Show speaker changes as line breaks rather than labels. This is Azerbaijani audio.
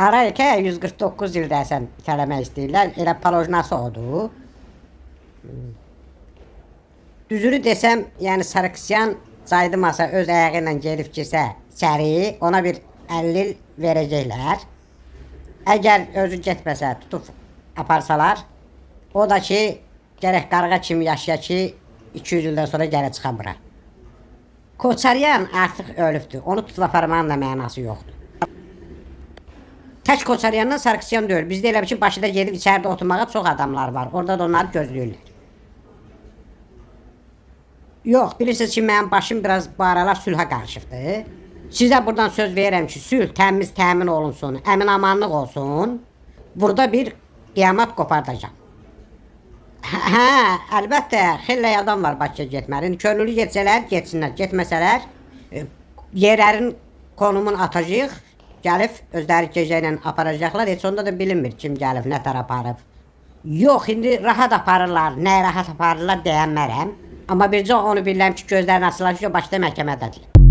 Arayikə 149 ildə sən itələmək istəyirlər. Elə palojnası odur. Düzünü desəm, yəni Sarkisyan caydımasa öz ayağı ilə gedib girsə içəri, ona bir 50 il verəcəklər. Əgər özü getməsə, tutub aparsalar, o da ki, gərək qarğa kimi yaşaya ki, 200 ildən sonra gələ çıxan bura. Koçaryan artıq ölübdür. Onu tutub aparmağın da mənası yoxdur. Tək Koçaryandan Sarkisyan deyil. Bizdə elə bir ki, başında gedib içəridə oturmağa çox adamlar var. Orada da onları gözləyirlər. Yox, bilirsiniz ki, mənim başım biraz bu aralar sülhə qarışıbdır. Sizə buradan söz verirəm ki, sülh təmiz təmin olunsun, əmin-amanlıq olsun. Burada bir qiyamət qopardacağım. Hə, əlbəttə, xeyli adam var Bakıya getməli. Könüllü getsələr, getsinlər. Getməsələr, yerlərin konumunu atacaq, gəlib özləri gecə ilə aparacaqlar. Heç onda da bilinmir kim gəlib, nə tər aparıb. Yox, indi rahat aparırlar, nə rahat aparırlar deyənmərəm. Amma bircə onu bilirəm ki, gözlərini açılar ki, başda məhkəmədədir.